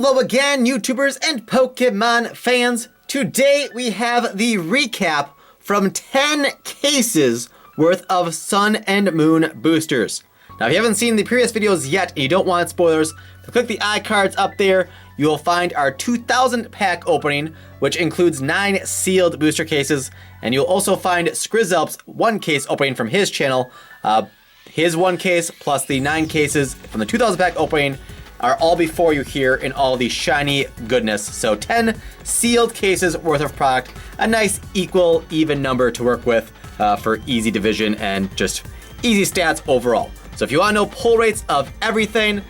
Hello again, YouTubers and Pokemon fans. Today we have the recap from 10 cases worth of Sun and Moon boosters. Now, if you haven't seen the previous videos yet and you don't want spoilers, click the iCards up there. You will find our 2,000 pack opening, which includes 9 sealed booster cases, and you'll also find Skrizelp's 1 case opening from his channel. His 1 case plus the 9 cases from the 2,000 pack opening are all before you here in all the shiny goodness. So 10 sealed cases worth of product, a nice equal, even number to work with for easy division and just easy stats overall. So if you want to know pull rates of everything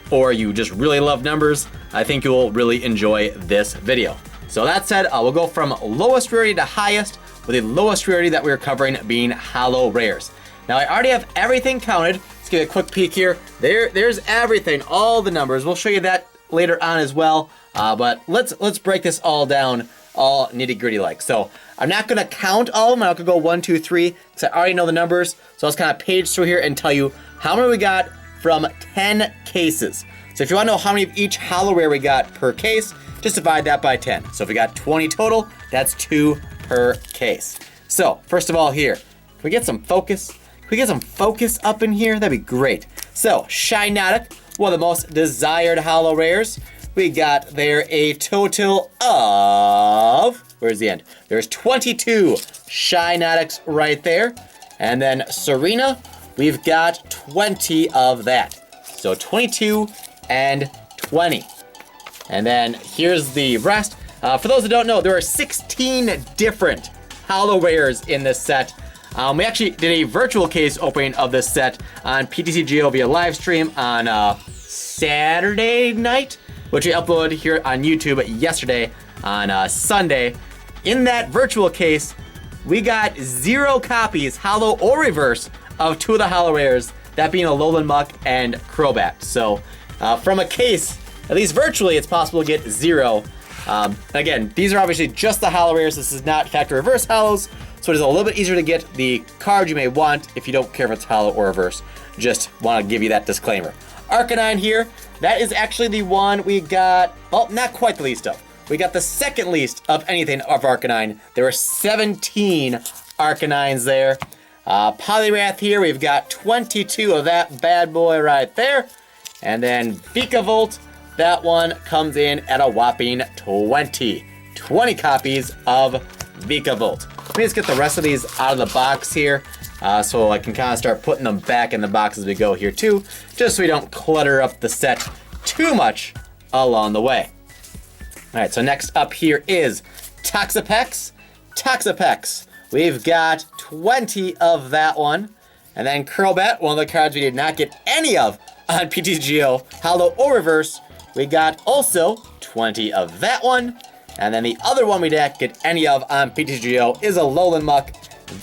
or you just really love numbers, I think you'll really enjoy this video. So that said, we'll go from lowest rarity to highest, with the lowest rarity that we're covering being Holo rares. Now I already have everything counted. Let's give it a quick peek here. There's everything, all the numbers. We'll show you that later on as well. But let's break this all down, all nitty gritty like. So I'm not gonna count all of them. I'm not gonna go 1, 2, 3, because I already know the numbers. So I'll just kind of page through here and tell you how many we got from 10 cases. So if you want to know how many of each Holo rare we got per case, just divide that by 10. So if we got 20 total, that's 2 per case. So first of all here, can we get some focus? Can we get some focus up in here? That'd be great. So Shiinotic, one of the most desired Holo rares. We got there a total of, where's the end? There's 22 Shiinotics right there. And then Serena, we've got 20 of that. So 22 and 20. And then here's the rest. For those who don't know, there are 16 different Holo rares in this set. We actually did a virtual case opening of this set on PTCGO via live stream on Saturday night, which we uploaded here on YouTube yesterday on Sunday. In that virtual case, we got 0 copies, Holo or reverse, of 2 of the Holo rares, that being Alolan Muck and Crobat. So from a case, at least virtually, it's possible to get 0. Again, these are obviously just the Holo rares. This is not factory reverse Holos, so it is a little bit easier to get the card you may want if you don't care if it's Holo or reverse. Just want to give you that disclaimer. Arcanine here, that is actually the one we got, well, not quite the least of. We got the second least of anything of Arcanine. There were 17 Arcanines there. Poliwrath here, we've got 22 of that bad boy right there. And then Vikavolt, that one comes in at a whopping 20. 20 copies of Vikavolt. Let me just get the rest of these out of the box here so I can kind of start putting them back in the box as we go here too, just so we don't clutter up the set too much along the way. All right, so next up here is Toxapex. Toxapex, we've got 20 of that one. And then Crobat, one of the cards we did not get any of on PTGO, Holo or reverse, we got also 20 of that one. And then the other one we didn't get any of on PTGO is Alolan Muck.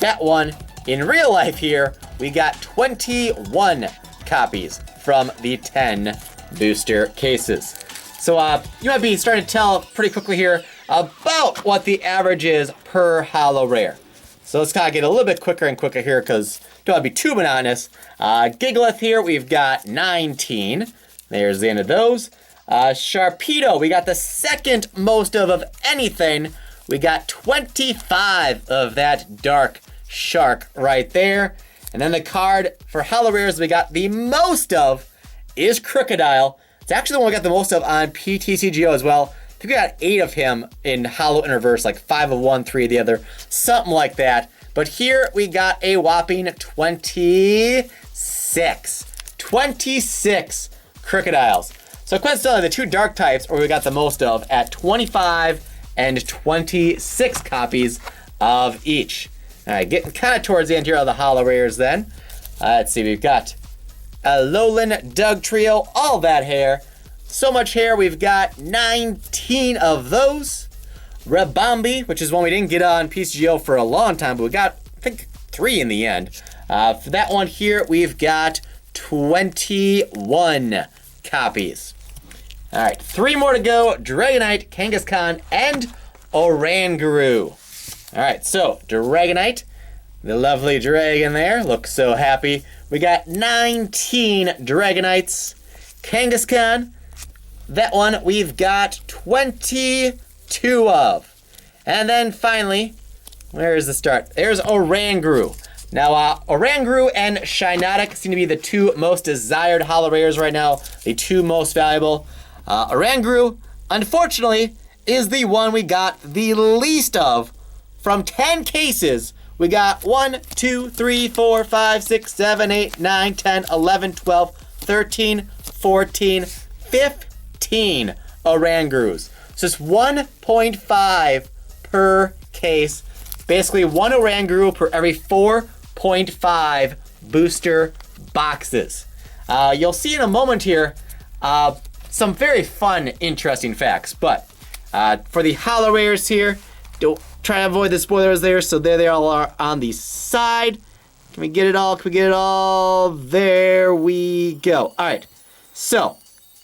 That one, in real life here, we got 21 copies from the 10 booster cases. So you might be starting to tell pretty quickly here about what the average is per Holo rare. So let's kind of get a little bit quicker and quicker here because don't want to be too monotonous. Gigalith here, we've got 19. There's the end of those. Sharpedo, we got the second most of anything. We got 25 of that dark shark right there. And then the card for Holo rares we got the most of is Crocodile. It's actually the one we got the most of on PTCGO as well. I think we got 8 of him in Holo and reverse, like 5 of one, 3 of the other, something like that. But here we got a whopping 26. 26 Crocodiles. So coincidentally, the 2 dark types are we got the most of at 25 and 26 copies of each. All right, getting kind of towards the end here of the Holo rares then. Let's see, we've got Alolan Dugtrio, all that hair. So much hair, we've got 19 of those. Rabambi, which is one we didn't get on PCGO for a long time, but we got, I think, 3 in the end. For that one here, we've got 21 copies. All right, 3 more to go. Dragonite, Kangaskhan, and Oranguru. All right, so Dragonite, the lovely dragon there, looks so happy. We got 19 Dragonites. Kangaskhan, that one we've got 22 of. And then finally, where is the start? There's Oranguru. Now, Oranguru and Shiinotic seem to be the two most desired holo rares right now, the two most valuable. Oranguru, unfortunately, is the one we got the least of. From 10 cases, we got 1, 2, 3, 4, 5, 6, 7, 8, 9, 10, 11, 12, 13, 14, 15 Orangurus. So it's 1.5 per case. Basically, one Oranguru per every 4.5 booster boxes. You'll see in a moment here some very fun, interesting facts. But for the holo rares here, don't try to avoid the spoilers there. So there they all are on the side. Can we get it all? Can we get it all? There we go. All right. So,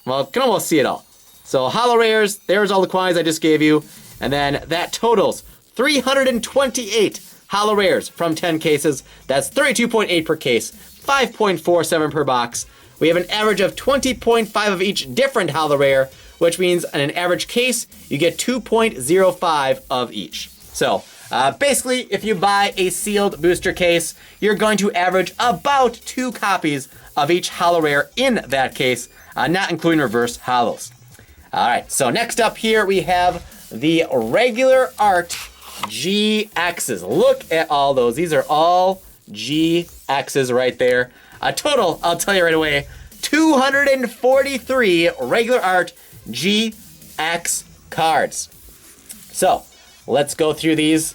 well, can almost see it all. So holo rares, there's all the quantities I just gave you. And then that totals 328 holo rares from 10 cases. That's 32.8 per case, 5.47 per box. We have an average of 20.5 of each different holo rare, which means in an average case, you get 2.05 of each. So basically, if you buy a sealed booster case, you're going to average about 2 copies of each holo rare in that case, not including reverse holos. All right, so next up here, we have the regular art GXs. Look at all those. These are all GXs right there. A total, I'll tell you right away, 243 regular art GX cards. So let's go through these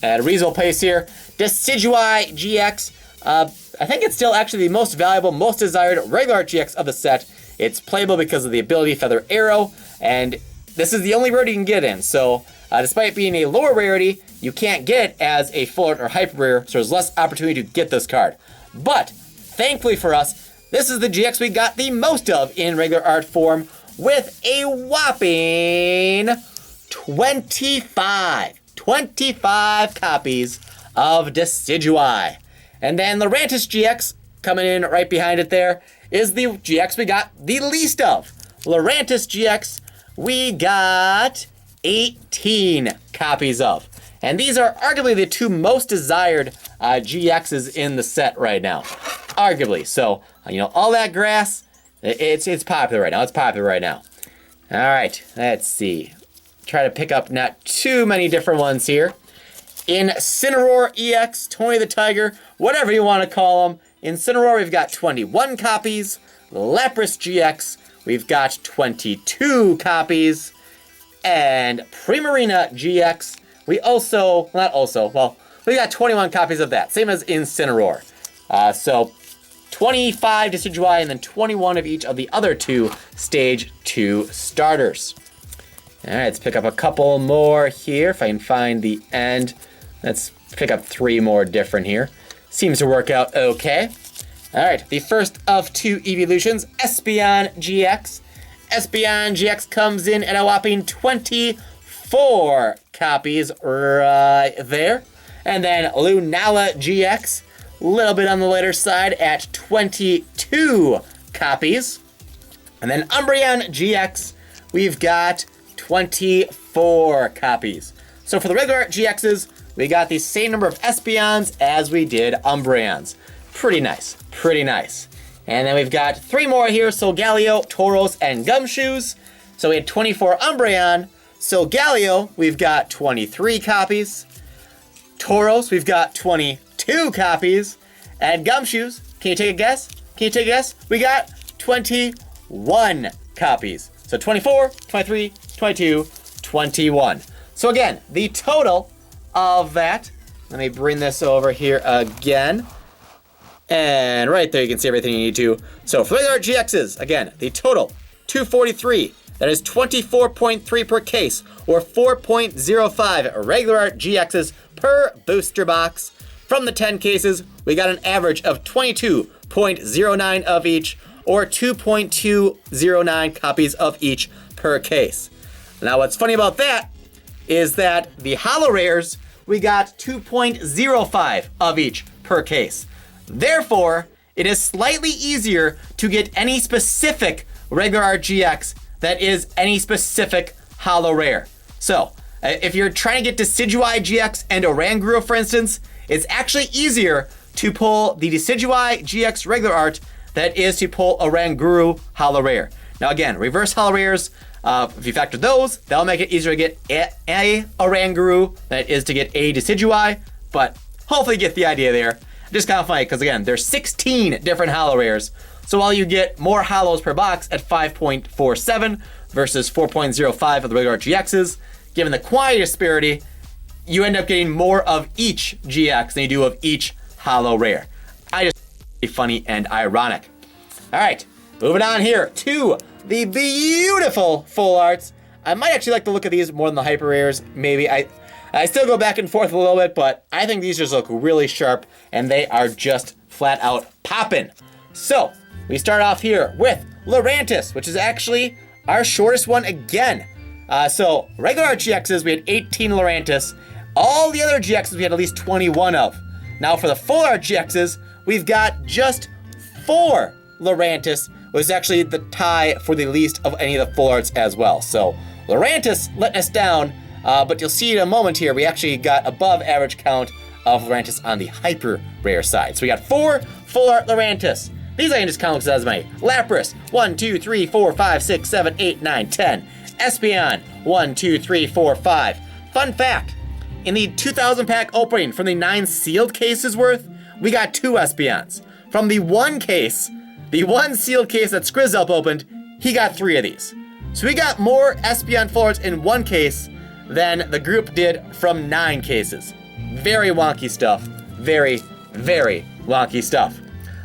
at a reasonable pace here. Decidueye-GX. I think it's still actually the most valuable, most desired regular art GX of the set. It's playable because of the ability Feather Arrow, and this is the only rarity you can get in. So despite being a lower rarity, you can't get it as a full art or hyper rare, so there's less opportunity to get this card. But thankfully for us, this is the GX we got the most of in regular art form with a whopping 25 copies of Decidueye. And then Lurantis-GX, coming in right behind it there, is the GX we got the least of. Lurantis-GX, we got 18 copies of. And these are arguably the two most desired GXs in the set right now. Arguably. So, all that grass, it's popular right now. It's popular right now. All right, let's see. Try to pick up not too many different ones here. Incineroar EX, Tony the Tiger, whatever you want to call them. Incineroar, we've got 21 copies. Lapras GX, we've got 22 copies. And Primarina GX, we got 21 copies of that. Same as Incineroar. So 25 Decidueye and then 21 of each of the other two Stage 2 starters. All right, let's pick up a couple more here. If I can find the end. Let's pick up 3 more different here. Seems to work out okay. All right, the first of 2 evolutions, Espeon-GX. Espeon-GX comes in at a whopping 24 copies right there. And then Lunala-GX, a little bit on the later side at 22 copies. And then Umbreon-GX, we've got 24 copies. So for the regular GXs, we got the same number of Espeons as we did Umbreons. Pretty nice, pretty nice. And then we've got 3 more here, Solgaleo, Tauros, and Gumshoes. So we had 24 Umbreon. Solgaleo, we've got 23 copies. Tauros, we've got 22 copies. And Gumshoes, can you take a guess? We got 21 copies. So 24, 23, 22, 21. So again, the total of that, let me bring this over here again. And right there, you can see everything you need to. So for regular GXs, again, the total, 243. That is 24.3 per case, or 4.05 regular art GXs per booster box. From the 10 cases, we got an average of 22.09 of each, or 2.209 copies of each per case. Now, what's funny about that is that the holo rares, we got 2.05 of each per case. Therefore, it is slightly easier to get any specific regular art GX that is any specific holo rare. So, if you're trying to get Decidueye-GX and Oranguru, for instance, it's actually easier to pull the Decidueye-GX regular art that is to pull Oranguru holo rare. Now again, reverse holo rares, if you factor those, that'll make it easier to get a Oranguru than it is to get a Decidueye, but hopefully you get the idea there. Just kind of funny, because again, there's 16 different holo rares, so while you get more holos per box at 5.47 versus 4.05 of the regular GXs, given the quantity disparity, you end up getting more of each GX than you do of each holo rare. I just find it funny and ironic. All right, moving on here to the beautiful full arts. I might actually like to look at these more than the hyper rares. Maybe I still go back and forth a little bit, but I think these just look really sharp and they are just flat out poppin'. So we start off here with Lurantis, which is actually our shortest one again. So regular art GXs, we had 18 Lurantis. All the other GXs we had at least 21 of. Now for the full art GXs, we've got just 4 Lurantis, which is actually the tie for the least of any of the full arts as well. So Lurantis letting us down, but you'll see in a moment here, we actually got above average count of Lurantis on the hyper rare side. So we got 4 full art Lurantis. These I can just count as many. Lapras, 1, 2, 3, 4, 5, 6, 7, 8, 9, 10. Espeon, 1, 2, 3, 4, 5. Fun fact, in the 2,000 pack opening from the 9 sealed cases worth, we got 2 Espeons. From the one case, the one sealed case that Skrizelp opened, he got 3 of these. So we got more Espeon full arts in one case than the group did from 9 cases. Very wonky stuff. Very, very wonky stuff.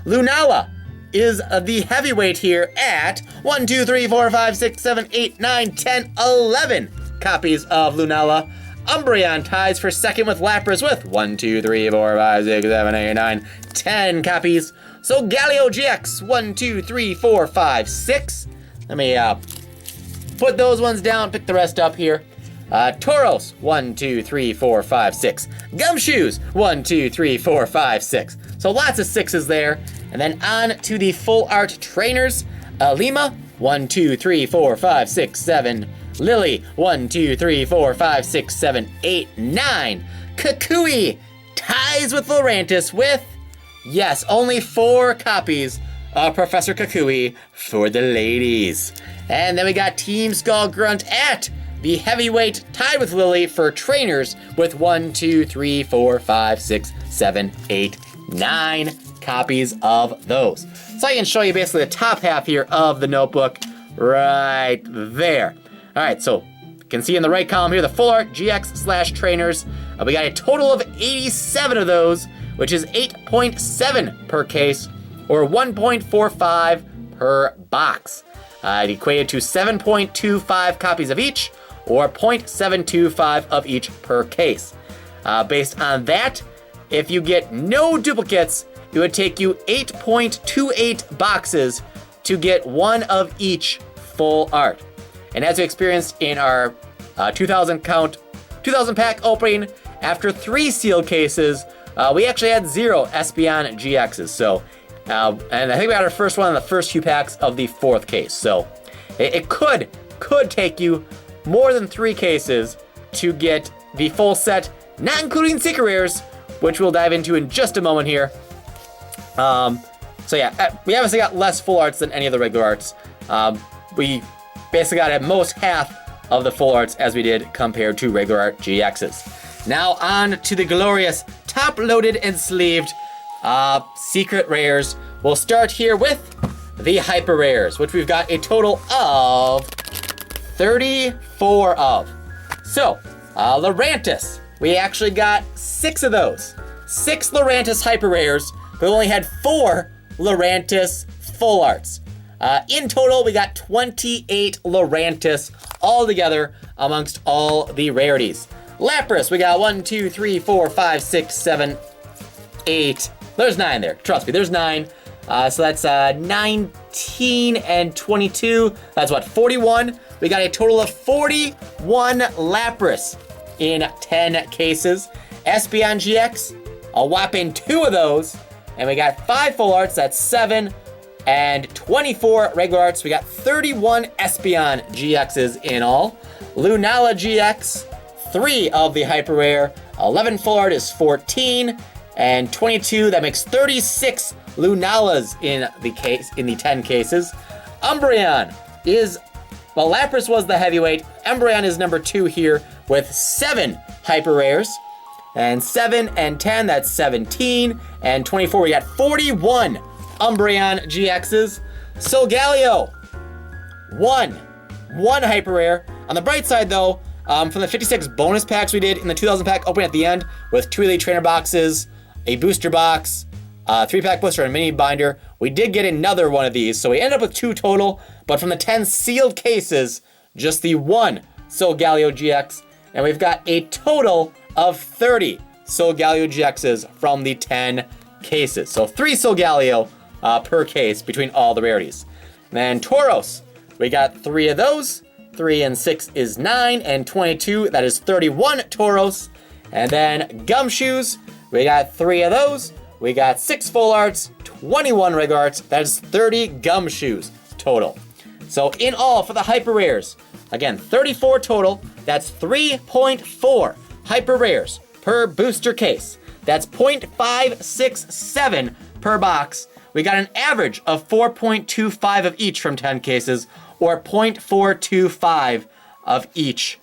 Lunala is the heavyweight here at 1, 2, 3, 4, 5, 6, 7, 8, 9, 10, 11 copies of Lunala. Umbreon ties for second with Lapras with 1, 2, 3, 4, 5, 6, 7, 8, 9, 10 copies. Solgaleo-GX, 1, 2, 3, 4, 5, 6. Let me put those ones down, pick the rest up here. Tauros, 1, 2, 3, 4, 5, 6. Gumshoes, 1, 2, 3, 4, 5, 6. So lots of 6s there. And then on to the full art trainers. Lima, 1, 2, 3, 4, 5, 6, 7. Lily, 1, 2, 3, 4, 5, 6, 7, 8, 9. Kukui ties with Lurantis with, yes, only 4 copies of Professor Kukui for the ladies. And then we got Team Skull Grunt at the heavyweight, tied with Lily for trainers with 1, 2, 3, 4, 5, 6, 7, 8, 9 copies of those. So I can show you basically the top half here of the notebook right there. All right, so you can see in the right column here, the full art GX/trainers. We got a total of 87 of those, which is 8.7 per case or 1.45 per box. It equated to 7.25 copies of each or 0.725 of each per case. Based on that, if you get no duplicates, it would take you 8.28 boxes to get one of each full art. And as we experienced in our 2,000 pack opening, after 3 sealed cases, we actually had 0 Espeon GXs. So, and I think we got our first one in the first few packs of the 4th case. So it could take you more than 3 cases to get the full set, not including secret rares, which we'll dive into in just a moment here. So yeah, we obviously got less full arts than any of the regular arts. We basically got at most half of the full arts as we did compared to regular art GXs. Now on to the glorious top-loaded and sleeved secret rares. We'll start here with the hyper rares, which we've got a total of 34 of. So, Lurantis, we actually got 6 of those. 6 Lurantis hyper rares, but we only had 4 Lurantis full arts. In total, we got 28 Lurantis all together amongst all the rarities. Lapras, we got 1, 2, 3, 4, 5, 6, 7, 8. There's 9 there. Trust me, there's 9. So that's 19 and 22. That's what, 41? We got a total of 41 Lapras in 10 cases. Espeon GX, a whopping 2 of those. And we got 5 full arts, that's 7. and 24 regular arts. We got 31 Espeon GXs in all. Lunala-GX, 3 of the hyper rare. 11 full art is 14, and 22. That makes 36 Lunalas in the 10 cases. Umbreon is, well, Lapras was the heavyweight. Umbreon is number 2 here with 7 hyper rares. And 7 and 10, that's 17. And 24, we got 41 Umbreon GXs. Solgaleo, 1 hyper rare. On the bright side though, from the 56 bonus packs we did in the 2000 pack opening at the end with 2 Elite Trainer boxes, a booster box, 3-pack blister, and a mini binder, we did get another one of these. So we ended up with 2 total, but from the 10 sealed cases, just the 1 Solgaleo-GX. And we've got a total of 30 Solgaleo-GXs from the 10 cases. So 3 Solgaleo per case between all the rarities. And then Tauros, we got 3 of those. 3 and 6 is 9, and 22, that is 31 Tauros. And then Gumshoes, we got 3 of those. We got 6 full arts, 21 regular arts. That is 30 Gumshoes total. So in all for the hyper rares, again, 34 total. That's 3.4 hyper rares per booster case. That's 0.567 per box. We got an average of 4.25 of each from 10 cases, or 0.425 of each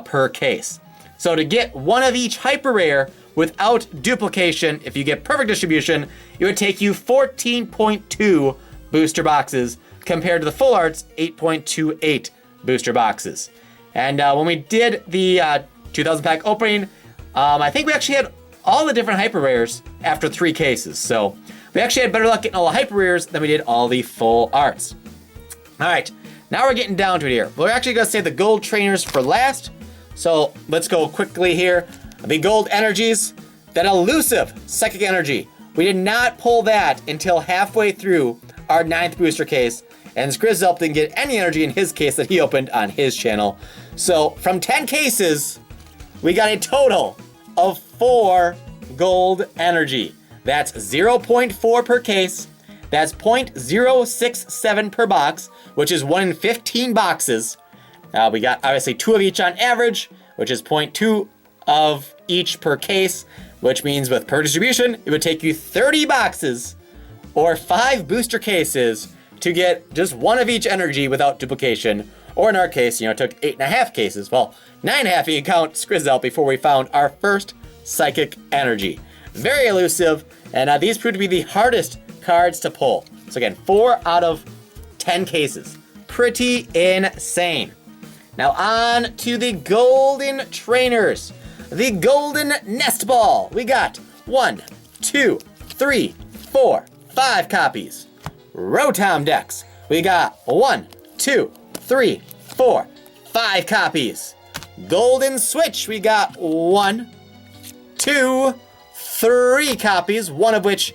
per case. So to get 1 of each hyper rare without duplication, if you get perfect distribution, it would take you 14.2 booster boxes compared to the full arts 8.28 booster boxes. And when we did the 2000 pack opening, I think we actually had all the different hyper rares after 3 cases. So we actually had better luck getting all the hyper rares than we did all the full arts. All right, now we're getting down to it here. We're actually gonna save the gold trainers for last. So let's go quickly here. The gold energies, that elusive psychic energy. We did not pull that until halfway through our 9th booster case, and Skrizelp didn't get any energy in his case that he opened on his channel. So from 10 cases, we got a total of 4 gold energy. That's 0.4 per case. That's 0.067 per box, which is 1 in 15 boxes. We got obviously 2 of each on average, which is 0.2 of each per case, which means with per distribution, it would take you 30 boxes or 5 booster cases to get just 1 of each energy without duplication. Or in our case, it took 8.5 cases. Well, 9.5 if you count Skrizelp before we found our first psychic energy. Very elusive, and these proved to be the hardest cards to pull. So again, 4 out of 10 cases. Pretty insane. Now on to the golden trainers. The golden nest ball. We got 1, 2, 3, 4, 5 copies. Rotom Dex. We got 1, 2, 3, 4, 5 copies. Golden Switch. We got 1, 2, 3 copies. One of which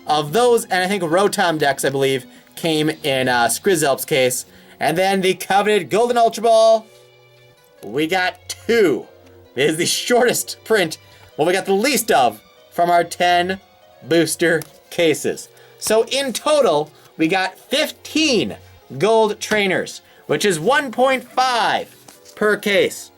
of those, and I think Rotom Dex, I believe, came in Skrizelp's case. And then the coveted Golden Ultra Ball. We got 2. This is the shortest print, what we got the least of from our 10 booster cases. So in total, we got 15 gold trainers, which is 1.5 per case,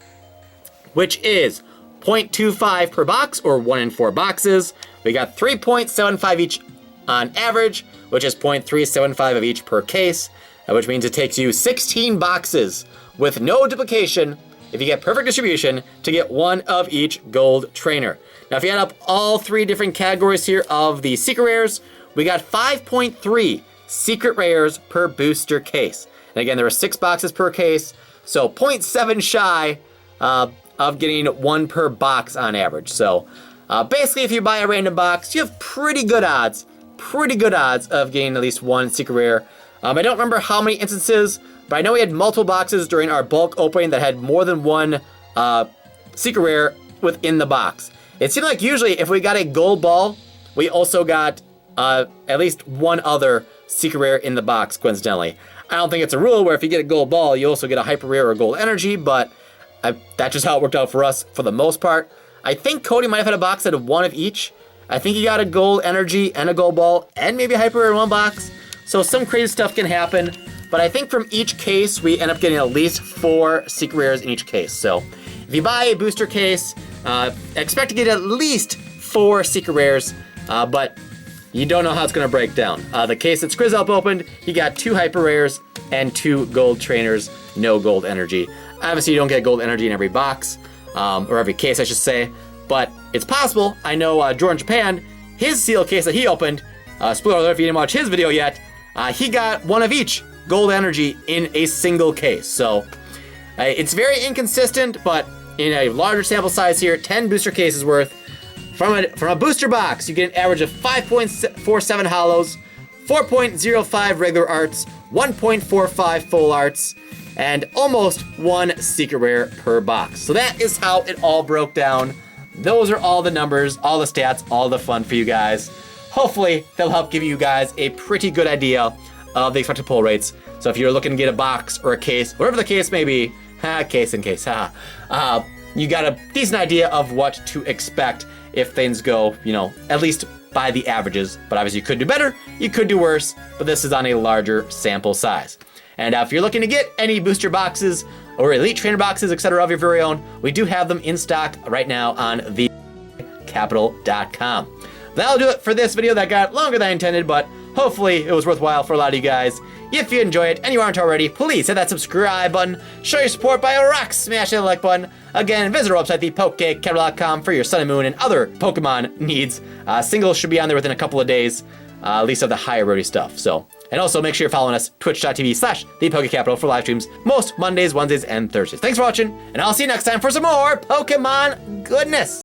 which is 0.25 per box, or 1 in 4 boxes. We got 3.75 each on average, which is 0.375 of each per case, which means it takes you 16 boxes with no duplication if you get perfect distribution to get 1 of each gold trainer. Now if you add up all 3 different categories here of the secret rares, we got 5.3 secret rares per booster case. And again, there are 6 boxes per case, so 0.7 shy of getting 1 per box on average. So basically if you buy a random box, you have pretty good odds of getting at least 1 secret rare. I don't remember how many instances, but I know we had multiple boxes during our bulk opening that had more than 1 secret rare within the box. It seemed like usually if we got a gold ball, we also got at least 1 other secret rare in the box, coincidentally. I don't think it's a rule where if you get a gold ball, you also get a hyper rare or gold energy, but that's just how it worked out for us for the most part. I think Cody might have had a box that had 1 of each. I think he got a gold energy and a gold ball and maybe a hyper rare in 1 box. So some crazy stuff can happen, but I think from each case, we end up getting at least 4 secret rares in each case. So if you buy a booster case, expect to get at least 4 secret rares, but you don't know how it's gonna break down. The case that Skrizzop opened, he got 2 hyper rares and 2 gold trainers, no gold energy. Obviously you don't get gold energy in every box, or every case I should say, but it's possible. I know Jordan Japan, his seal case that he opened, spoiler alert if you didn't watch his video yet, he got 1 of each gold energy in a single case. So it's very inconsistent, but in a larger sample size here, 10 booster cases worth, from a booster box, you get an average of 5.47 holos, 4.05 regular arts, 1.45 full arts, and almost 1 secret rare per box. So that is how it all broke down. Those are all the numbers, all the stats, all the fun for you guys. Hopefully, they'll help give you guys a pretty good idea of the expected pull rates. So if you're looking to get a box or a case, whatever the case may be, case in case, you got a decent idea of what to expect if things go, you know, at least by the averages. But obviously you could do better, you could do worse, but this is on a larger sample size. And if you're looking to get any booster boxes or elite trainer boxes, etc. of your very own, we do have them in stock right now on thecapital.com. That'll do it for this video that got longer than I intended, but hopefully it was worthwhile for a lot of you guys. If you enjoy it and you aren't already, please hit that subscribe button. Show your support by smashing the like button. Again, visit our website, thepokecapital.com, for your Sun and Moon and other Pokemon needs. Singles should be on there within a couple of days, at least of the higher rarity stuff. So, and also make sure you're following us, twitch.tv/thepokecapital, for live streams most Mondays, Wednesdays, and Thursdays. Thanks for watching, and I'll see you next time for some more Pokemon goodness.